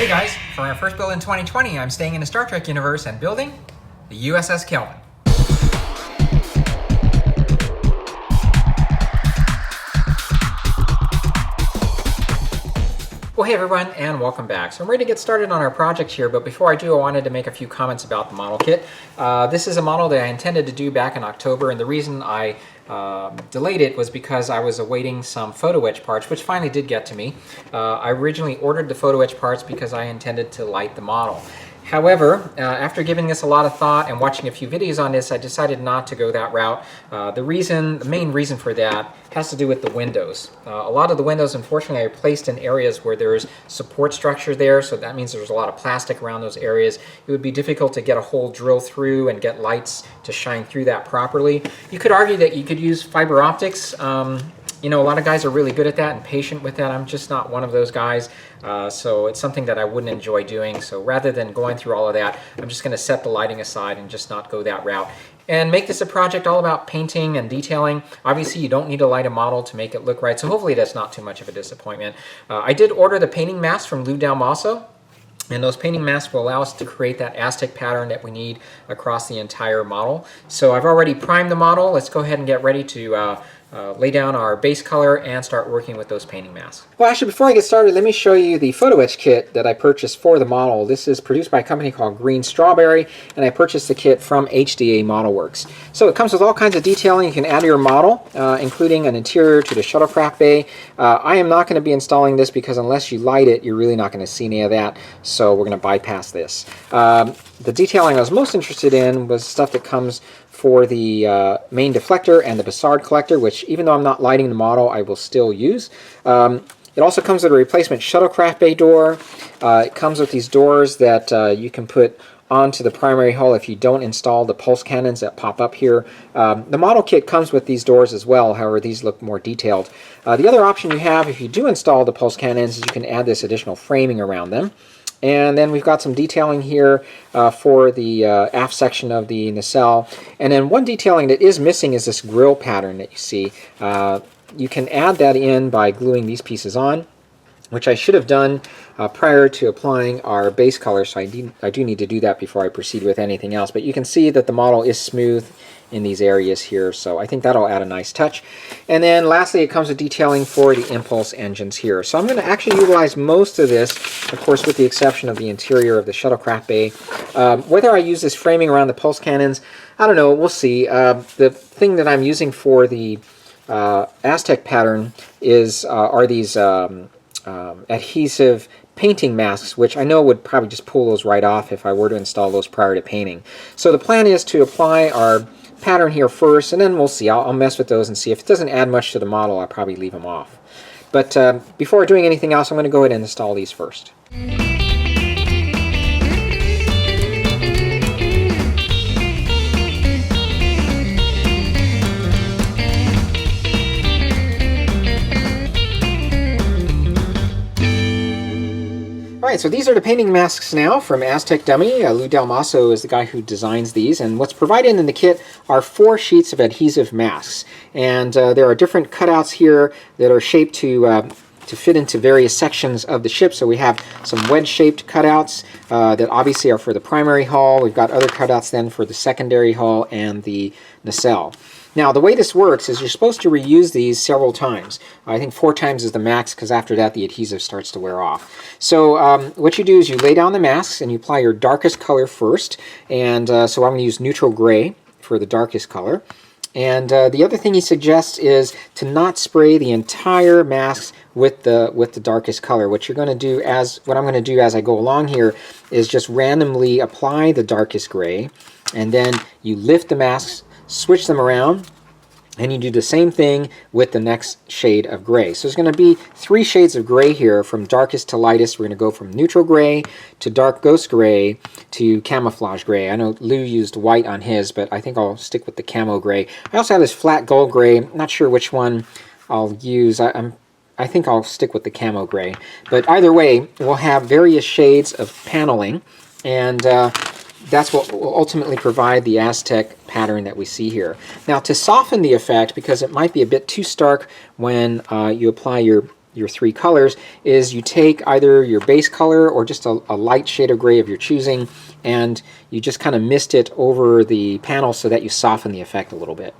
Hey guys, for our first build in 2020, I'm staying in the Star Trek universe and building the USS Kelvin. Well, hey everyone, and welcome back. So I'm ready to get started on our project here, but before I do, I wanted to make a few comments about the model kit. This is a model that I intended to do back in October, and the reason I delayed it was because I was awaiting some Photoetch parts, which finally did get to me. I originally ordered the Photoetch parts because I intended to light the model. However, after giving this a lot of thought and watching a few videos on this, I decided not to go that route. The main reason for that has to do with the windows. A lot of the windows, unfortunately, are placed in areas where there's support structure there, so that means there's a lot of plastic around those areas. It would be difficult to get a hole drilled through and get lights to shine through that properly. You could argue that you could use fiber optics. You know, a lot of guys are really good at that and patient with that. I'm just not one of those guys, so it's something that I wouldn't enjoy doing. So rather than going through all of that, I'm just going to set the lighting aside and just not go that route. And make this a project all about painting and detailing. Obviously, you don't need to light a model to make it look right, so hopefully that's not too much of a disappointment. I did order the painting masks from Lou Dalmasso, and those painting masks will allow us to create that Aztek pattern that we need across the entire model. So I've already primed the model. Let's go ahead and get ready to lay down our base color and start working with those painting masks. Well, actually, before I get started, let me show you the Photoetch kit that I purchased for the model. This is produced by a company called Greenstrawberry, and I purchased the kit from HDA Model Works. So it comes with all kinds of detailing you can add to your model, including an interior to the shuttlecraft bay. I am not going to be installing this because unless you light it, you're really not going to see any of that, so we're going to bypass this. The detailing I was most interested in was stuff that comes for the main deflector and the Bassard collector, which even though I'm not lighting the model, I will still use. It also comes with a replacement shuttlecraft bay door. It comes with these doors that you can put onto the primary hull if you don't install the pulse cannons that pop up here. The model kit comes with these doors as well, however these look more detailed. The other option you have if you do install the pulse cannons is you can add this additional framing around them. And then we've got some detailing here for the aft section of the nacelle. And then one detailing that is missing is this grill pattern that you see. You can add that in by gluing these pieces on, which I should have done prior to applying our base color, so I do need to do that before I proceed with anything else. But you can see that the model is smooth in these areas here, so I think that'll add a nice touch. And then lastly, it comes with detailing for the impulse engines here. So I'm going to actually utilize most of this, of course with the exception of the interior of the shuttlecraft bay. Whether I use this framing around the pulse cannons, I don't know, we'll see. The thing that I'm using for the Aztek pattern are these adhesive painting masks, which I know would probably just pull those right off if I were to install those prior to painting. So the plan is to apply our pattern here first, and then we'll see. I'll mess with those and see. If it doesn't add much to the model, I'll probably leave them off. But before doing anything else, I'm going to go ahead and install these first. Alright, so these are the painting masks now from Aztek Dummy. Lou Dalmasso is the guy who designs these, and what's provided in the kit are 4 sheets of adhesive masks. And there are different cutouts here that are shaped to fit into various sections of the ship. So we have some wedge-shaped cutouts that obviously are for the primary hull. We've got other cutouts then for the secondary hull and the nacelle. Now, the way this works is you're supposed to reuse these several times. I think 4 times is the max, because after that the adhesive starts to wear off. So what you do is you lay down the masks and you apply your darkest color first. And so I'm going to use neutral gray for the darkest color. And the other thing he suggests is to not spray the entire masks with the darkest color. What I'm going to do as I go along here is just randomly apply the darkest gray, and then you lift the masks, switch them around, and you do the same thing with the next shade of gray. So there's going to be 3 shades of gray here, from darkest to lightest. We're going to go from neutral gray to dark ghost gray to camouflage gray. I know Lou used white on his, but I think I'll stick with the camo gray. I also have this flat gold gray. I'm not sure which one I'll use. I think I'll stick with the camo gray. But either way, we'll have various shades of paneling, and that's what will ultimately provide the Aztek pattern that we see here. Now, to soften the effect, because it might be a bit too stark when you apply your your three colors is you take either your base color or just a light shade of gray of your choosing, and you just kind of mist it over the panel so that you soften the effect a little bit.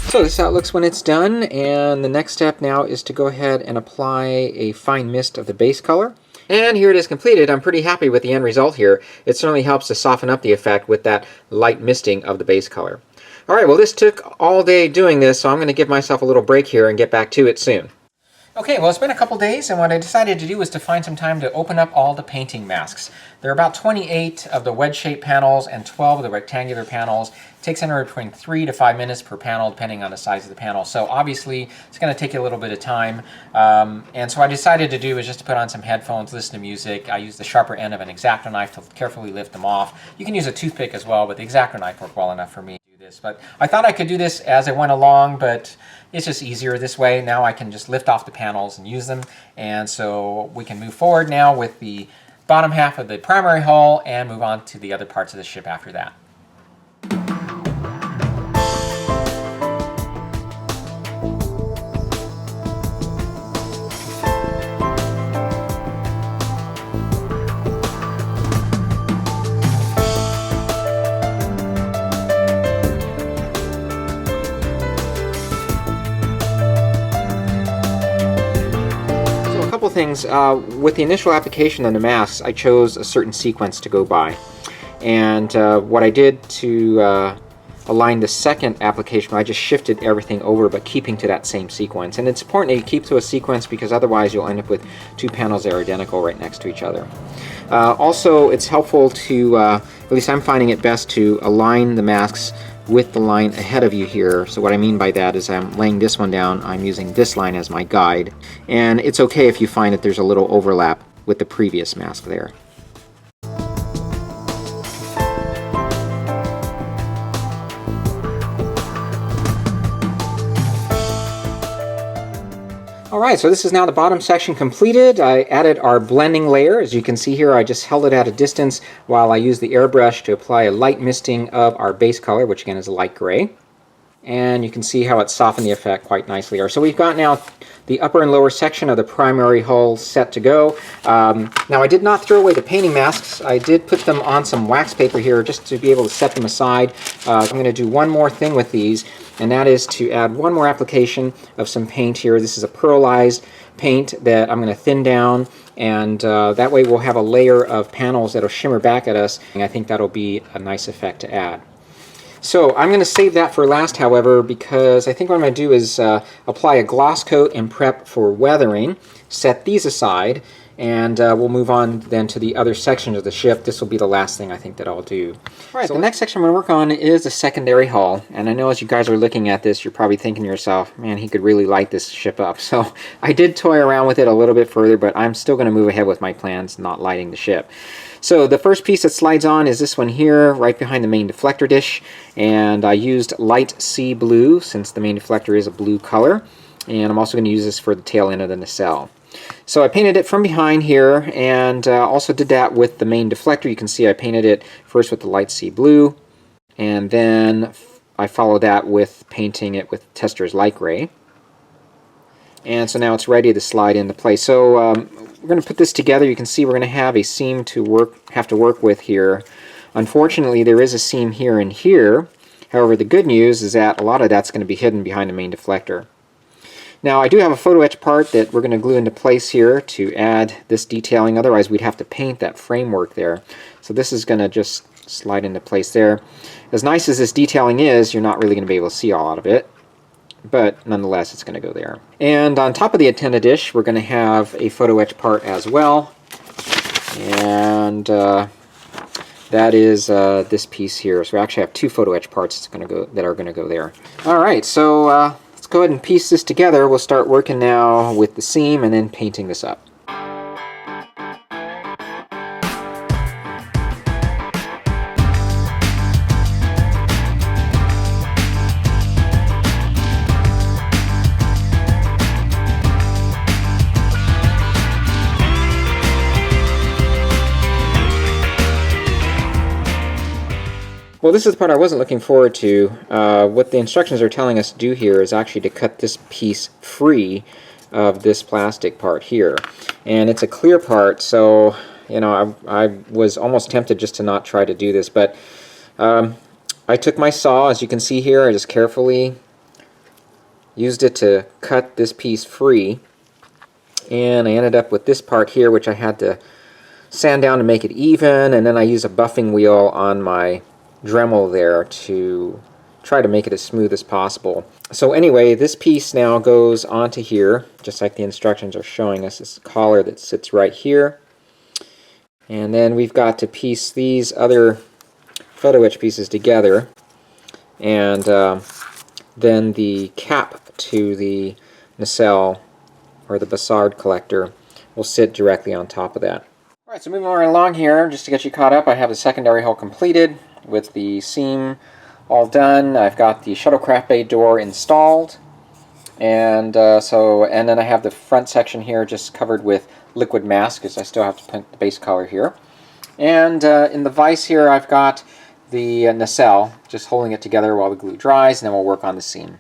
So this is how it looks when it's done, and the next step now is to go ahead and apply a fine mist of the base color. And here it is completed. I'm pretty happy with the end result here. It certainly helps to soften up the effect with that light misting of the base color. Alright, well this took all day doing this, so I'm going to give myself a little break here and get back to it soon. Okay, well it's been a couple days, and what I decided to do was to find some time to open up all the painting masks. There are about 28 of the wedge-shaped panels and 12 of the rectangular panels. It takes anywhere between 3 to 5 minutes per panel, depending on the size of the panel. So obviously, it's going to take you a little bit of time. And so what I decided to do is just to put on some headphones, listen to music. I used the sharper end of an X-Acto knife to carefully lift them off. You can use a toothpick as well, but the X-Acto knife worked well enough for me to do this. But I thought I could do this as I went along, but it's just easier this way. Now I can just lift off the panels and use them. And so we can move forward now with the bottom half of the primary hull and move on to the other parts of the ship after that. Things. With the initial application of the masks, I chose a certain sequence to go by, and what I did to align the second application, I just shifted everything over but keeping to that same sequence. And it's important that you keep to a sequence because otherwise you'll end up with two panels that are identical right next to each other. Also, it's helpful to, at least I'm finding it best, to align the masks with the line ahead of you here. So what I mean by that is I'm laying this one down, I'm using this line as my guide, and it's okay if you find that there's a little overlap with the previous mask there. Alright, so this is now the bottom section completed. I added our blending layer. As you can see here, I just held it at a distance while I used the airbrush to apply a light misting of our base color, which again is a light gray. And you can see how it softened the effect quite nicely here. So we've got now the upper and lower section of the primary hull set to go. Now I did not throw away the painting masks. I did put them on some wax paper here just to be able to set them aside. I'm going to do one more thing with these, and that is to add one more application of some paint here. This is a pearlized paint that I'm going to thin down, and that way we'll have a layer of panels that'll shimmer back at us, and I think that'll be a nice effect to add. So I'm going to save that for last, however, because I think what I'm going to do is apply a gloss coat and prep for weathering, set these aside, and we'll move on then to the other sections of the ship. This will be the last thing I think that I'll do. All right, so the next section I'm going to work on is the secondary hull, and I know as you guys are looking at this, you're probably thinking to yourself, man, he could really light this ship up. So I did toy around with it a little bit further, but I'm still going to move ahead with my plans, not lighting the ship. So the first piece that slides on is this one here, right behind the main deflector dish, and I used light sea blue since the main deflector is a blue color, and I'm also going to use this for the tail end of the nacelle. So I painted it from behind here, and also did that with the main deflector. You can see I painted it first with the light sea blue, and then I followed that with painting it with Tester's light gray. And so now it's ready to slide into place. So we're going to put this together. You can see we're going to have a seam to have to work with here. Unfortunately, there is a seam here and here. However, the good news is that a lot of that's going to be hidden behind the main deflector. Now, I do have a Photoetch part that we're going to glue into place here to add this detailing. Otherwise, we'd have to paint that framework there. So this is going to just slide into place there. As nice as this detailing is, you're not really going to be able to see all out of it. But nonetheless, it's going to go there. And on top of the antenna dish, we're going to have a Photoetch part as well. And that is this piece here. So we actually have two Photoetch parts that are going to go there. All right, so let's go ahead and piece this together. We'll start working now with the seam and then painting this up. Well, this is the part I wasn't looking forward to. What the instructions are telling us to do here is actually to cut this piece free of this plastic part here. And it's a clear part, so you know, I was almost tempted just to not try to do this, but I took my saw, as you can see here, I just carefully used it to cut this piece free, and I ended up with this part here, which I had to sand down to make it even, and then I used a buffing wheel on my Dremel there to try to make it as smooth as possible. So anyway, this piece now goes onto here, just like the instructions are showing us. This collar that sits right here. And then we've got to piece these other Photoetch pieces together, and then the cap to the nacelle, or the Bassard collector, will sit directly on top of that. Alright, so moving right along here, just to get you caught up, I have the secondary hull completed with the seam all done. I've got the shuttlecraft bay door installed, and then I have the front section here just covered with liquid mask, because I still have to paint the base color here. And in the vise here, I've got the nacelle, just holding it together while the glue dries, and then we'll work on the seam.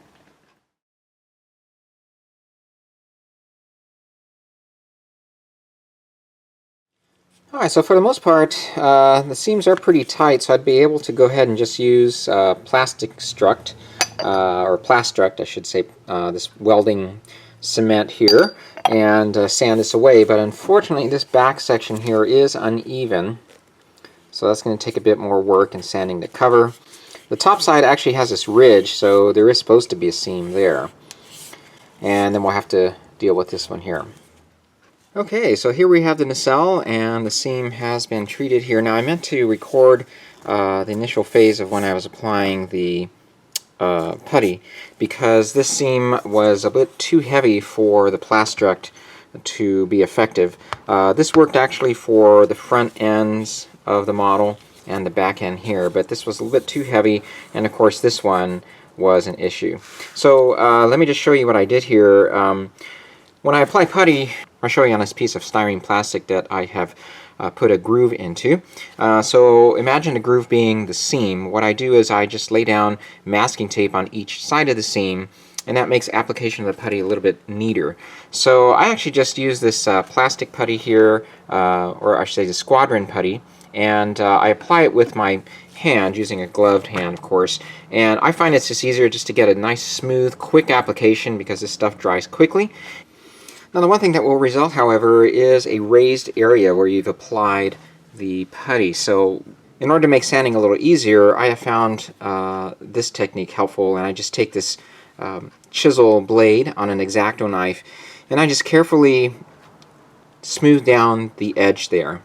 Alright, so for the most part, the seams are pretty tight, so I'd be able to go ahead and just use plastic struct, or plastruct, I should say, this welding cement here, and sand this away. But unfortunately, this back section here is uneven, so that's going to take a bit more work and sanding to cover. The top side actually has this ridge, so there is supposed to be a seam there. And then we'll have to deal with this one here. Okay, so here we have the nacelle, and the seam has been treated here. Now, I meant to record the initial phase of when I was applying the putty, because this seam was a bit too heavy for the plastruct to be effective. This worked actually for the front ends of the model and the back end here, but this was a little bit too heavy, and of course this one was an issue. So let me just show you what I did here. When I apply putty, I'll show you on this piece of styrene plastic that I have put a groove into. So imagine the groove being the seam. What I do is I just lay down masking tape on each side of the seam, and that makes application of the putty a little bit neater. So I actually just use this plastic putty here, or I should say the squadron putty, and I apply it with my hand, using a gloved hand, of course, and I find it's just easier just to get a nice, smooth, quick application, because this stuff dries quickly. Now, the one thing that will result, however, is a raised area where you've applied the putty. So in order to make sanding a little easier, I have found this technique helpful, and I just take this chisel blade on an X-Acto knife, and I just carefully smooth down the edge there.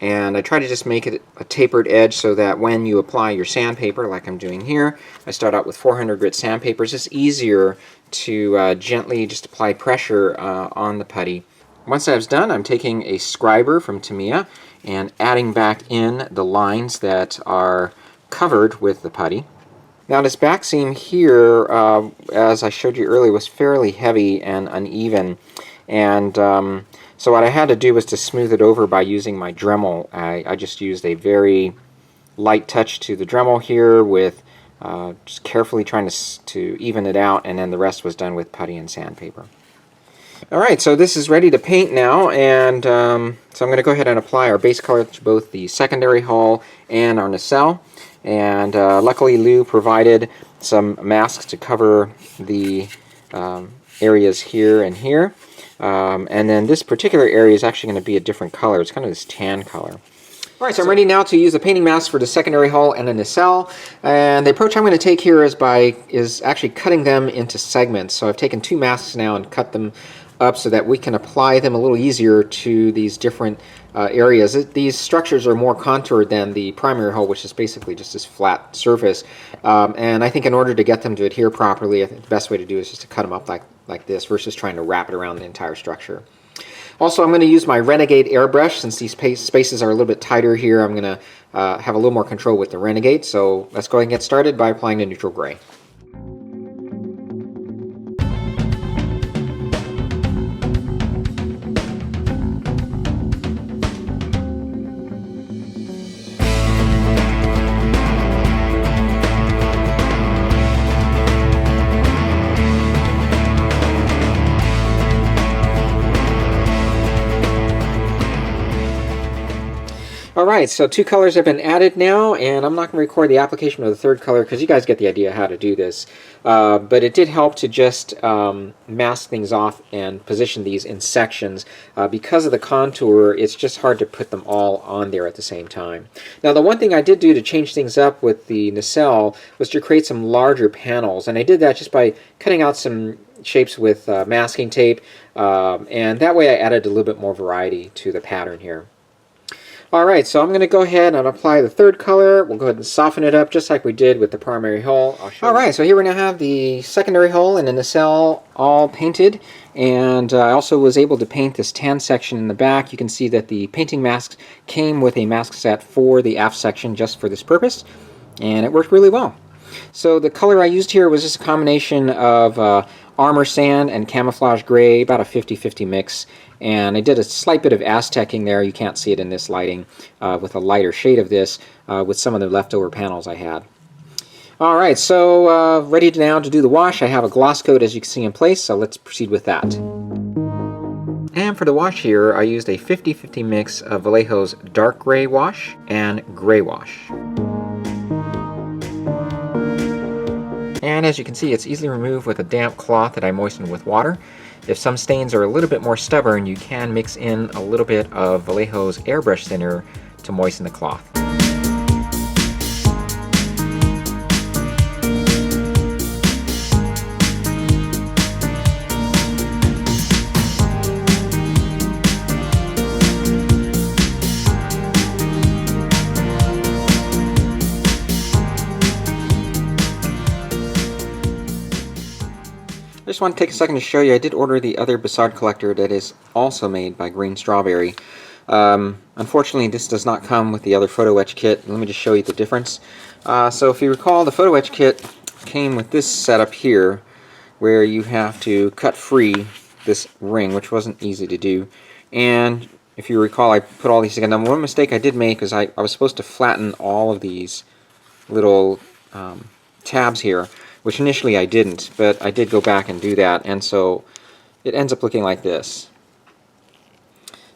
And I try to just make it a tapered edge so that when you apply your sandpaper, like I'm doing here, I start out with 400 grit sandpaper. It's just easier to gently just apply pressure on the putty. Once that's done, I'm taking a scriber from Tamiya and adding back in the lines that are covered with the putty. Now, this back seam here, as I showed you earlier, was fairly heavy and uneven, and so what I had to do was to smooth it over by using my Dremel. I just used a very light touch to the Dremel here, with just carefully trying to even it out, and then the rest was done with putty and sandpaper. Alright, so this is ready to paint now, and so I'm going to go ahead and apply our base color to both the secondary hull and our nacelle. And luckily Lou provided some masks to cover the areas here and here. And then this particular area is actually going to be a different color. It's kind of this tan color. Alright, so I'm ready now to use the painting mask for the secondary hull and the nacelle. And the approach I'm going to take here is actually cutting them into segments. So I've taken two masks now and cut them up so that we can apply them a little easier to these different areas. These structures are more contoured than the primary hull, which is basically just this flat surface. And I think in order to get them to adhere properly, I think the best way to do is just to cut them up like this versus trying to wrap it around the entire structure. Also, I'm going to use my Renegade airbrush. Since these spaces are a little bit tighter here, I'm going to have a little more control with the Renegade. So let's go ahead and get started by applying the neutral gray. Alright, so 2 colors have been added now, and I'm not going to record the application of the 3rd color because you guys get the idea how to do this. But it did help to just mask things off and position these in sections. Because of the contour, it's just hard to put them all on there at the same time. Now, the one thing I did do to change things up with the nacelle was to create some larger panels, and I did that just by cutting out some shapes with masking tape, and that way I added a little bit more variety to the pattern here. Alright, so I'm going to go ahead and apply the 3rd color. We'll go ahead and soften it up just like we did with the primary hull. Alright, so here we now have the secondary hull and the nacelle all painted, and I also was able to paint this tan section in the back. You can see that the painting mask came with a mask set for the aft section just for this purpose, and it worked really well. So the color I used here was just a combination of armor sand and camouflage gray, about a 50-50 mix. And I did a slight bit of Aztecing there. You can't see it in this lighting, with a lighter shade of this with some of the leftover panels I had. Alright, so ready now to do the wash. I have a gloss coat, as you can see, in place, so let's proceed with that. And for the wash here, I used a 50-50 mix of Vallejo's dark gray wash and gray wash. And as you can see, it's easily removed with a damp cloth that I moistened with water. If some stains are a little bit more stubborn, you can mix in a little bit of Vallejo's airbrush thinner to moisten the cloth. I just want to take a second to show you I did order the other Bussard collector that is also made by Greenstrawberry. Unfortunately, this does not come with the other Photoetch kit. Let me just show you the difference. So if you recall, the Photoetch kit came with this setup here, where you have to cut free this ring, which wasn't easy to do. And if you recall, I put all these together. Now, one mistake I did make is I was supposed to flatten all of these little tabs here, which initially I didn't, but I did go back and do that, and so it ends up looking like this.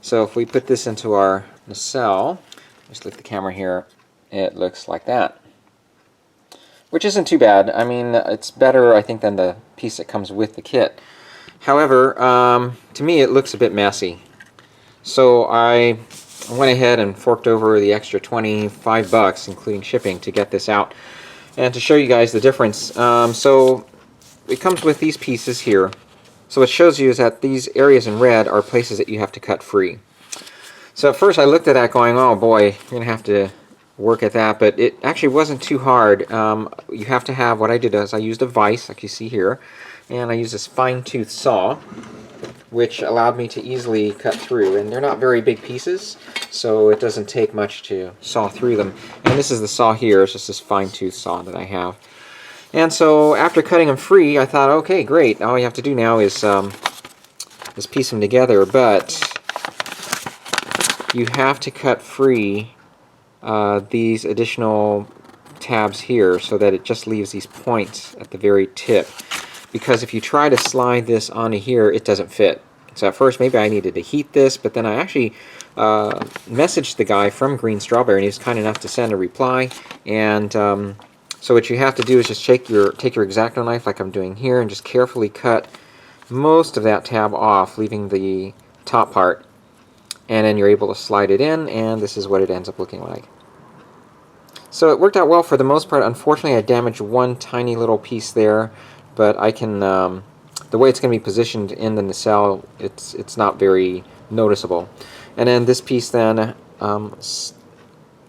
So if we put this into our nacelle, just lift the camera here, it looks like that. Which isn't too bad. I mean, it's better, I think, than the piece that comes with the kit. However, to me it looks a bit messy. So I went ahead and forked over the extra 25 bucks, including shipping, to get this out. And to show you guys the difference, so it comes with these pieces here. So what it shows you is that these areas in red are places that you have to cut free. So at first I looked at that going, oh boy, you're going to have to work at that, but it actually wasn't too hard. You have to have, what I did is I used a vise, like you see here, and I used this fine-tooth saw, which allowed me to easily cut through. And they're not very big pieces, so it doesn't take much to saw through them. And this is the saw here, it's just this fine-tooth saw that I have. And so after cutting them free, I thought, okay, great, all you have to do now is piece them together, but you have to cut free these additional tabs here so that it just leaves these points at the very tip. Because if you try to slide this onto here, it doesn't fit. So at first maybe I needed to heat this, but then I actually messaged the guy from Greenstrawberry, and he was kind enough to send a reply. And so what you have to do is just take your X-Acto knife, like I'm doing here, and just carefully cut most of that tab off, leaving the top part. And then you're able to slide it in, and this is what it ends up looking like. So it worked out well for the most part. Unfortunately, I damaged one tiny little piece there. But I can, the way it's going to be positioned in the nacelle, it's not very noticeable. And then this piece then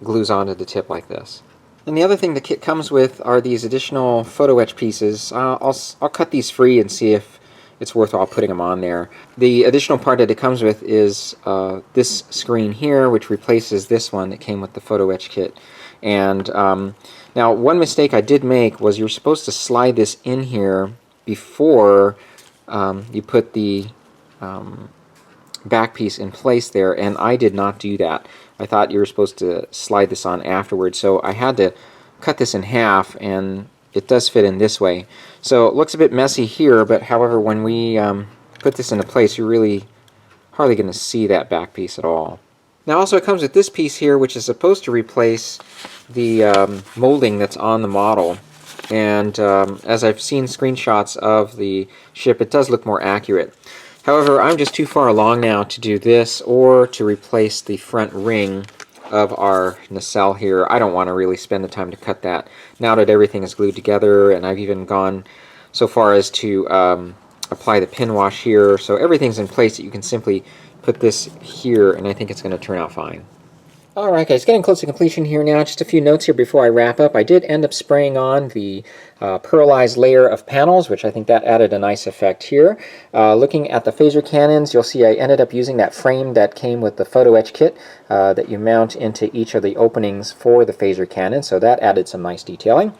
glues onto the tip like this. And the other thing the kit comes with are these additional Photoetch pieces. I'll cut these free and see if it's worthwhile putting them on there. The additional part that it comes with is this screen here, which replaces this one that came with the Photoetch kit. And now, one mistake I did make was you're supposed to slide this in here before you put the back piece in place there, and I did not do that. I thought you were supposed to slide this on afterwards, so I had to cut this in half, and it does fit in this way. So it looks a bit messy here, but however, when we put this into place, you're really hardly going to see that back piece at all. Now also it comes with this piece here, which is supposed to replace the molding that's on the model. And as I've seen screenshots of the ship, it does look more accurate. However, I'm just too far along now to do this or to replace the front ring of our nacelle here. I don't want to really spend the time to cut that now that everything is glued together, and I've even gone so far as to apply the pin wash here, so everything's in place that you can simply put this here, and I think it's going to turn out fine. Alright guys, getting close to completion here now. Just a few notes here before I wrap up. I did end up spraying on the pearlized layer of panels, which I think that added a nice effect here. Looking at the phaser cannons, you'll see I ended up using that frame that came with the Photoetch kit that you mount into each of the openings for the phaser cannon, so that added some nice detailing.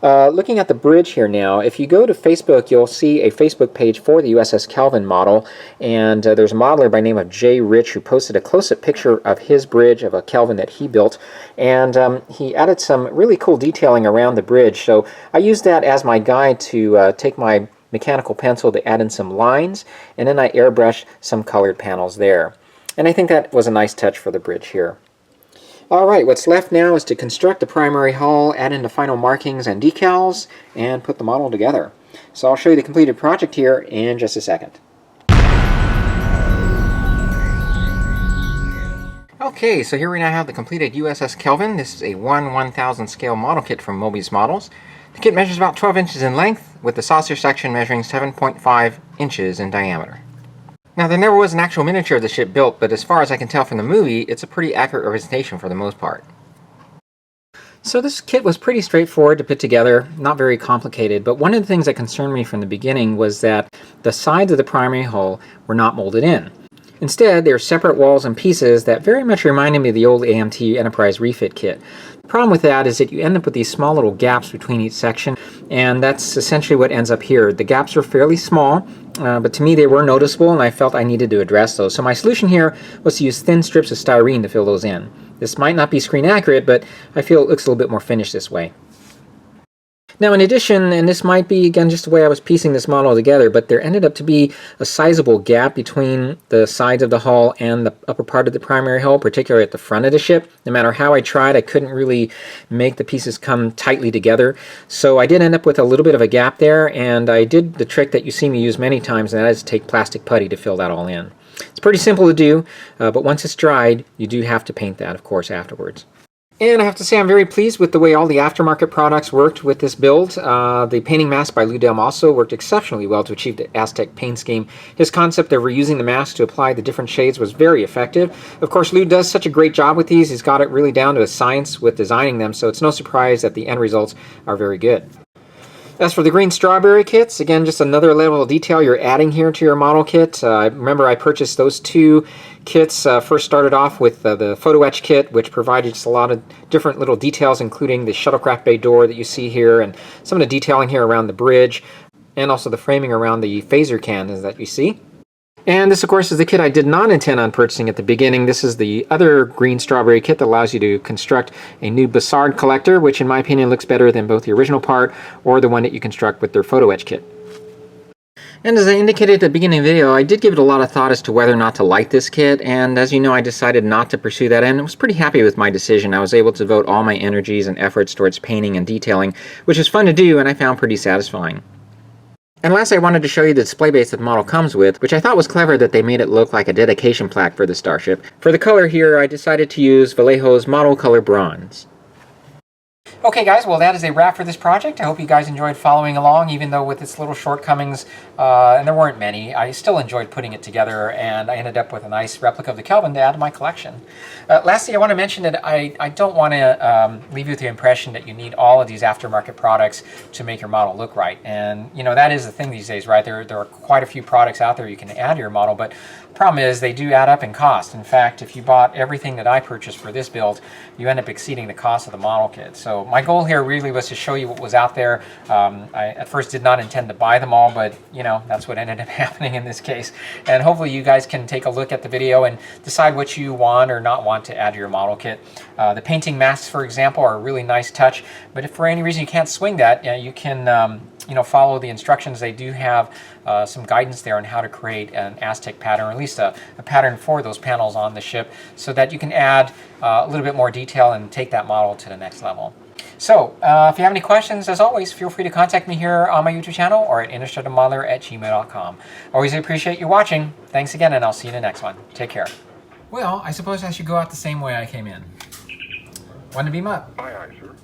Looking at the bridge here now, if you go to Facebook, you'll see a Facebook page for the USS Kelvin model, and there's a modeler by the name of Jay Rich who posted a close-up picture of his bridge, of a Kelvin that he built, and he added some really cool detailing around the bridge. So I used that as my guide to take my mechanical pencil to add in some lines, and then I airbrushed some colored panels there. And I think that was a nice touch for the bridge here. Alright, what's left now is to construct the primary hull, add in the final markings and decals, and put the model together. So I'll show you the completed project here in just a second. Okay, so here we now have the completed USS Kelvin. This is a 1/1000 scale model kit from Moebius Models. The kit measures about 12 inches in length, with the saucer section measuring 7.5 inches in diameter. Now, there never was an actual miniature of the ship built, but as far as I can tell from the movie, it's a pretty accurate representation for the most part. So this kit was pretty straightforward to put together, not very complicated, but one of the things that concerned me from the beginning was that the sides of the primary hull were not molded in. Instead, they are separate walls and pieces that very much reminded me of the old AMT Enterprise refit kit. The problem with that is that you end up with these small little gaps between each section, and that's essentially what ends up here. The gaps are fairly small, but to me they were noticeable, and I felt I needed to address those. So my solution here was to use thin strips of styrene to fill those in. This might not be screen accurate, but I feel it looks a little bit more finished this way. Now, in addition, and this might be, again, just the way I was piecing this model together, but there ended up to be a sizable gap between the sides of the hull and the upper part of the primary hull, particularly at the front of the ship. No matter how I tried, I couldn't really make the pieces come tightly together. So I did end up with a little bit of a gap there, and I did the trick that you see me use many times, and that is to take plastic putty to fill that all in. It's pretty simple to do, but once it's dried, you do have to paint that, of course, afterwards. And I have to say I'm very pleased with the way all the aftermarket products worked with this build. The painting mask by Lou Delm also worked exceptionally well to achieve the Aztec paint scheme. His concept of reusing the mask to apply the different shades was very effective. Of course, Lou does such a great job with these. He's got it really down to a science with designing them, so it's no surprise that the end results are very good. As for the Greenstrawberry kits, again, just another level of detail you're adding here to your model kit. Remember, I purchased those two kits. First started off with the Photoetch kit, which provided just a lot of different little details, including the shuttlecraft bay door that you see here, and some of the detailing here around the bridge, and also the framing around the phaser cannons that you see. And this, of course, is the kit I did not intend on purchasing at the beginning. This is the other Greenstrawberry kit that allows you to construct a new Bassard collector, which in my opinion looks better than both the original part or the one that you construct with their Photoetch kit. And as I indicated at the beginning of the video, I did give it a lot of thought as to whether or not to light this kit, and as you know, I decided not to pursue that, and I was pretty happy with my decision. I was able to devote all my energies and efforts towards painting and detailing, which is fun to do and I found pretty satisfying. And last, I wanted to show you the display base that the model comes with, which I thought was clever that they made it look like a dedication plaque for the starship. For the color here, I decided to use Vallejo's Model Color Bronze. Okay guys, well that is a wrap for this project. I hope you guys enjoyed following along, even though with its little shortcomings, and there weren't many, I still enjoyed putting it together, and I ended up with a nice replica of the Kelvin to add to my collection. Lastly, I want to mention that I don't want to leave you with the impression that you need all of these aftermarket products to make your model look right. And you know, that is the thing these days, right? There are quite a few products out there you can add to your model, but the problem is they do add up in cost. In fact, if you bought everything that I purchased for this build, you end up exceeding the cost of the model kit. So my goal here really was to show you what was out there. I at first did not intend to buy them all, but you know, that's what ended up happening in this case. And hopefully you guys can take a look at the video and decide what you want or not want to add to your model kit. The painting masks, for example, are a really nice touch, but if for any reason you can't swing that, you can follow the instructions. They do have some guidance there on how to create an Aztek pattern, or at least a pattern for those panels on the ship, so that you can add a little bit more detail and take that model to the next level. So, if you have any questions, as always, feel free to contact me here on my YouTube channel or at illustratedmodeler@gmail.com. Always appreciate you watching. Thanks again, and I'll see you in the next one. Take care. Well, I suppose I should go out the same way I came in. Want to beam up? Aye, aye, sir.